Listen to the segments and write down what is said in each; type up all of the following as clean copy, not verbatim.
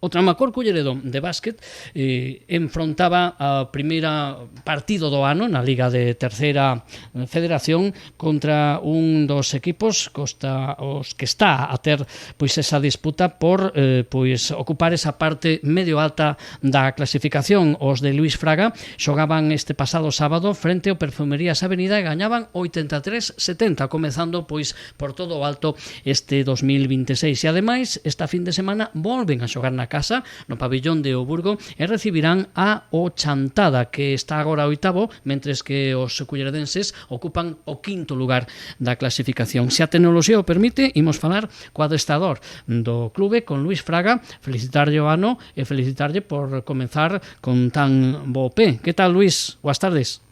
O Traumacor Culleredo de básquet enfrontaba a primeira partido do ano na Liga de Terceira Federación contra un dos equipos os que está a ter pois esa disputa por pois ocupar esa parte medio alta da clasificación. Os de Luís Fraga xogaban este pasado sábado frente ao Perfumerías Avenida e gañaban 83-70, comezando pois por todo o alto este 2026. E ademais, esta fin de semana volven a xogar na casa, no pabillón de O Burgo, e recibirán a o Chantada, que está agora oitavo, mentres que os culleredenses ocupan o quinto lugar da clasificación. Se a tecnoloxía o permite, imos falar co adestrador do clube, con Luís Fraga, felicitarlle o ano e felicitarlle por comenzar con tan bo pé. Que tal, Luís? Boas tardes.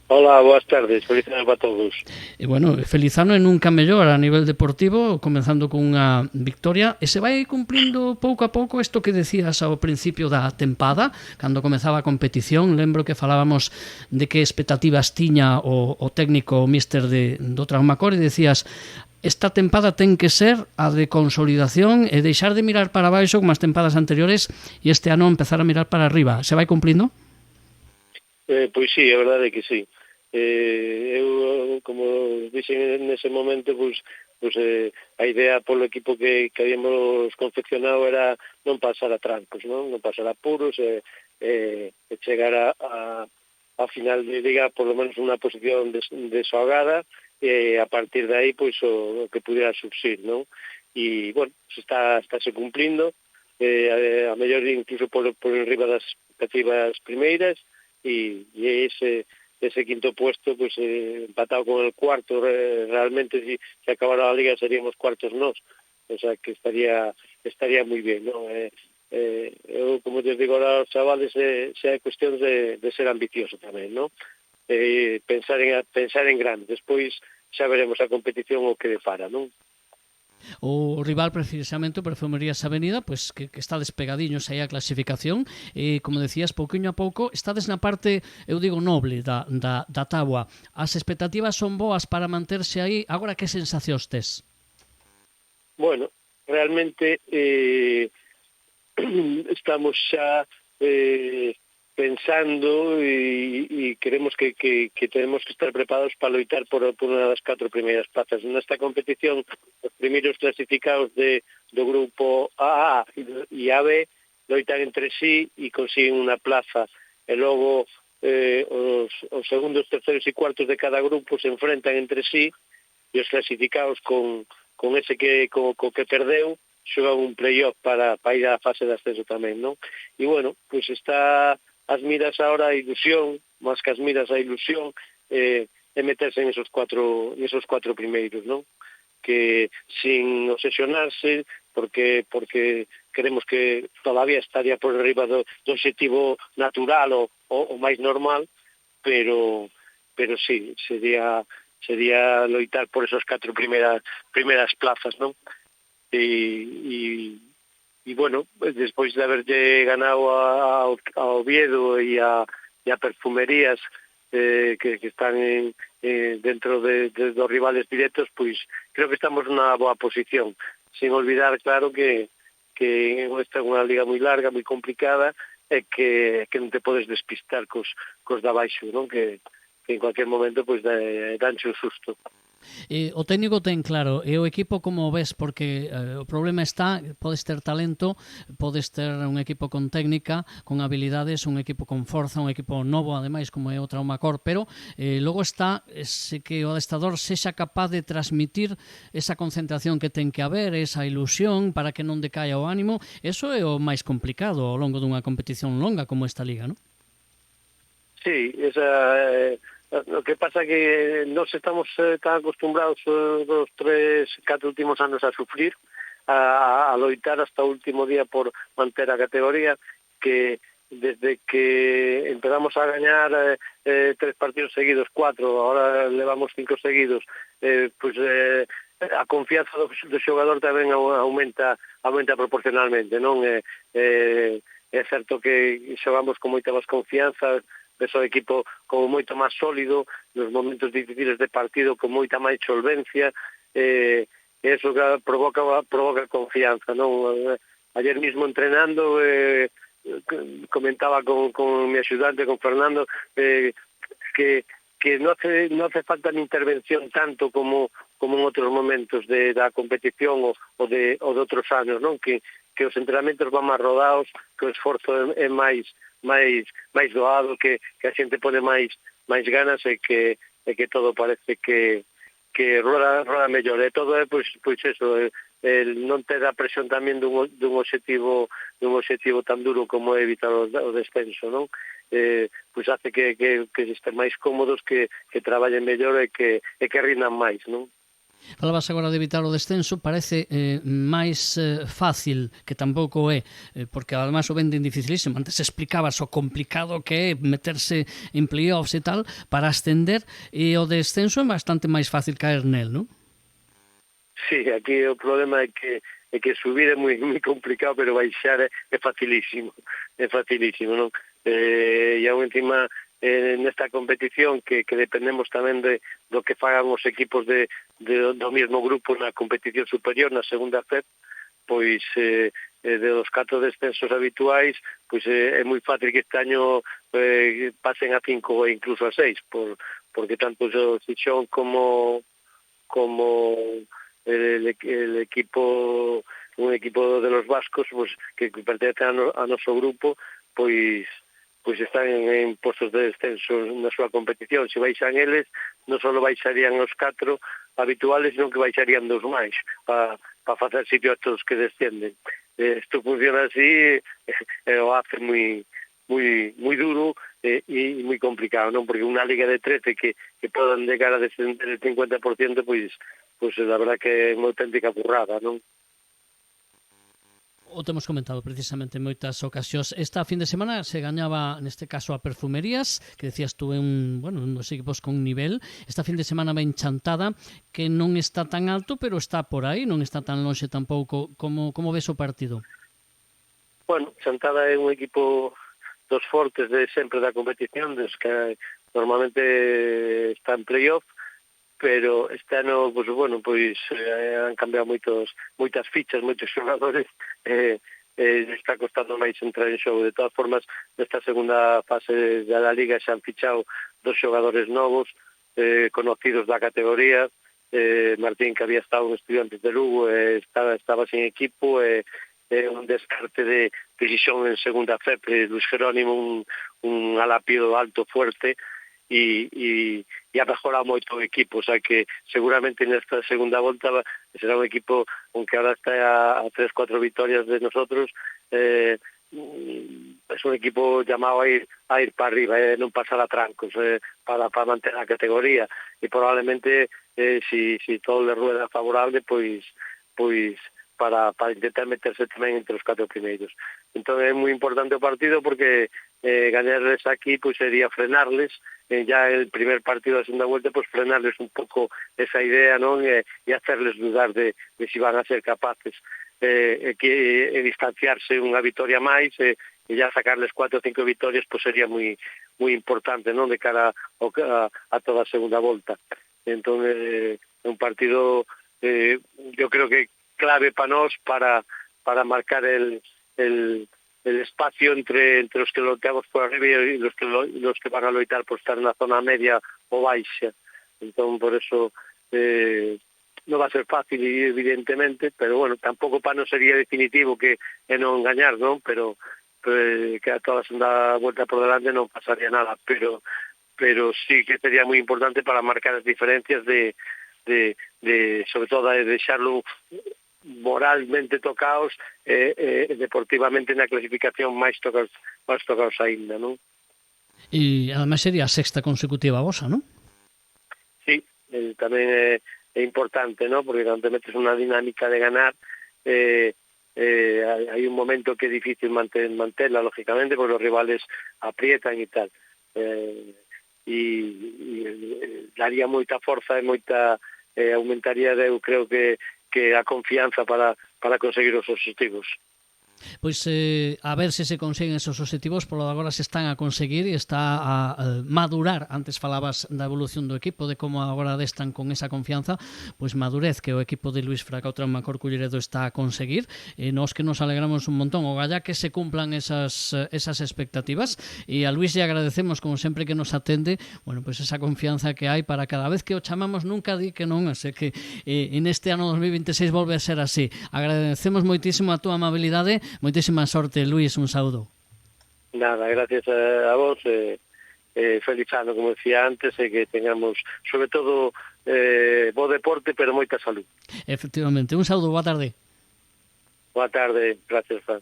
Hola, boas tardes, feliz ano para todos. E bueno, feliz ano e nunca mellor a nivel deportivo, comenzando con unha victoria, e se vai cumplindo pouco a pouco isto que decías ao principio da tempada, cando comezaba a competición. Lembro que falábamos de que expectativas tiña o técnico míster do Traumacor e decías, esta tempada ten que ser a de consolidación e deixar de mirar para baixo como as tempadas anteriores e este ano empezar a mirar para arriba. Se vai cumplindo? Pois sí, é verdade que sí. Eu, como dixen nese momento, a idea polo equipo que habíamos confeccionado era non pasar a trancos, non pasar a apuros e chegar a final de liga por lo menos unha posición desahogada e a partir de aí pois o que pudiera surxir, non? E, bueno, estáse cumplindo, a mellor incluso por enriba das expectativas primeiras, e ese quinto puesto pues empatado con el cuarto, realmente si acabara la liga seríamos cuartos nos, o sea que estaría muy bien, ¿no? Eu, como te digo ahora aos chavales, xa é cuestión de ser ambicioso tamén, ¿no? Pensar en grande, despois xa veremos a competición o que depara, non? O rival precisamente o Perfumerías Avenida, pois que está despegadiños aí a clasificación, e como decías, pouquiño a pouco estades na parte, eu digo, noble da táboa. As expectativas son boas para manterse aí. Agora, que sensacións tes? Bueno, realmente estamos xa pensando e queremos que tenemos que estar preparados para loitar por unha das 4 primeiras plazas. Nesta competición, os primeiros clasificados do grupo A e A B loitan entre sí e consiguen unha plaza, e logo os segundos, terceros e cuartos de cada grupo se enfrentan entre sí, e os clasificados con ese que perdeu xogan un playoff para ir á fase de ascenso tamén, non? E bueno, pois está as miras ahora a ilusión, máis que as miras a ilusión, é meterse en esos cuatro primeiros, non? Que sin obsesionarse, porque queremos que todavía estaría por arriba do objetivo natural o máis normal, pero sí, sería loitar por esas 4 primeiras plazas, non? E bueno, despois de haberlle ganado a Oviedo e a Perfumerías que están dentro dos rivales directos, pois creo que estamos nunha boa posición, sin olvidar, claro, que esta é unha liga moi larga, moi complicada, e que non te podes despistar cos de abaixo, non? Que en cualquier momento pois danche un susto. O técnico ten claro, e o equipo como ves, porque o problema está, podes ter talento, podes ter un equipo con técnica, con habilidades, un equipo con forza, un equipo novo ademais como é o Traumacor, pero logo está ese que o adestrador sexa capaz de transmitir esa concentración que ten que haber, esa ilusión para que non decaia o ánimo. Eso é o máis complicado ao longo dunha competición longa como esta liga, non? Sí, lo que pasa que nos estamos tan acostumbrados dos 3-4 últimos anos a sufrir, a loitar hasta o último día por manter a categoría, que desde que empezamos a gañar 3 partidos seguidos, 4, ahora levamos 5 seguidos, a confianza do xogador tamén aumenta proporcionalmente, non? É certo que xogamos con moita máis confianza, ves o equipo como moito máis sólido, nos momentos difíciles de partido con moita máis solvencia, e eso provoca confianza, non? ayer mismo entrenando, comentaba con mi ayudante, con Fernando, que no hace falta una intervención tanto como en otros momentos da competición ou de outros anos, non? Que os entrenamentos van máis rodados, que o esforzo é máis doado, que a xente pone máis ganas e que todo parece que roda mellor. E todo é, pois eso, non ter a presión tamén dun obxectivo tan duro como é evitar o descenso, non? Pois hace que estén máis cómodos, que traballen mellor e que rindan máis, non? Falabas agora de evitar o descenso, parece máis fácil, que tampouco é, porque además o venden dificilísimo. Antes explicabas o complicado que é meterse en playoffs e tal para ascender, e o descenso é bastante máis fácil caer nel, non? Sí, aquí o problema é que subir é moi complicado, pero baixar é facilísimo, non? E aún encima nesta competición que dependemos tamén do que fagan os equipos do mesmo grupo na competición superior, na segunda FEP, pois de os 4 descensos habituais, pois é moi fácil que este año pasen a 5 ou incluso a 6, porque tanto o Xixón como el equipo, un equipo de los vascos, pues, que pertence a noso grupo, pois están en postos de descenso na súa competición. Se baixan eles, non só baixarían os 4 habituales, senón que baixarían 2 máis para facer sitio a todos que descenden. Isto funciona así, o hace moi duro e moi complicado, non? Porque unha liga de 13 que podan llegar a descender el 50%, pois a verdad que é unha auténtica burrada, non? O temos comentado precisamente en moitas ocasións. Esta fin de semana se gañaba, neste caso, a Perfumerías, que decías tú, un dos equipos con nivel. Esta fin de semana ben Chantada, que non está tan alto, pero está por aí, non está tan lonxe tampouco. Como ves o partido? Bueno, Chantada é un equipo dos fortes de sempre da competición, dos que normalmente está en playoff, pero este ano, han cambiado moitas fichas, moitos xogadores, está costando máis entrar en xogo. De todas formas, nesta segunda fase da Liga xa han fichado 2 xogadores novos, conocidos da categoría, Martín, que había estado en Estudiantes de Lugo, estaba sin equipo, un descarte de Xixón en segunda FEP, Luis Jerónimo, un alapío alto, fuerte, e ha mejorado moito o equipo, o sea que seguramente nesta segunda volta será un equipo, aunque ahora está a 3-4 victorias de nosotros, es un equipo llamado a ir para arriba, non pasar a trancos, para manter a categoría, e probablemente si todo le rueda favorable, pois para intentar meterse tamén entre os 4 primeiros. Entón é moi importante o partido, porque gañarles aquí pois sería frenarles, ya el primer partido da segunda vuelta, pois frenarles un pouco esa idea, non? E hacerles dudar de si van a ser capaces, distanciarse unha victoria máis, e ya sacarles 4 ou 5 victorias, pois sería moi importante, non? De cara a toda a segunda volta. Entón é un partido, yo creo que clave para nós, para marcar el espacio entre os que loitamos por arriba e los que van a loitar por estar na zona media ou baixa. Entón, por eso non va a ser fácil, evidentemente, pero bueno, tampouco para non sería definitivo que non gañar, non? Pero que a toda a segunda vuelta por delante non pasaría nada, pero sí que sería moi importante para marcar as diferencias de sobre todo de deixarlo moralmente tocados, deportivamente na clasificación máis tocados aínda, non? E además sería a 6ª consecutiva vosa, non? Sí, tamén é importante, non? Porque cando te metes unha dinámica de ganar, hai un momento que é difícil manterla, lógicamente, porque os rivales aprietan e tal. E daría moita forza e moita aumentaría, eu creo que a confianza para conseguir os objetivos. Pois a ver se consiguen esos objetivos, polo de agora se están a conseguir e está a madurar. Antes falabas da evolución do equipo, de como agora adestran con esa confianza, pois madurez que o equipo de Luís Fracao Traumacor Culleredo está a conseguir, e nós que nos alegramos un montón, o galla que se cumplan esas expectativas, e a Luís lle agradecemos como sempre que nos atende, bueno, pois esa confianza que hai para cada vez que o chamamos nunca di que non, así que en este ano 2026 volve a ser así. Agradecemos moitísimo a túa amabilidade. Moitísima sorte, Luís, un saúdo. Nada, gracias a vos, feliz ano, como decía antes, e que tengamos, sobre todo, bo deporte, pero moita salud. Efectivamente, un saúdo, boa tarde. Boa tarde, gracias, Fran.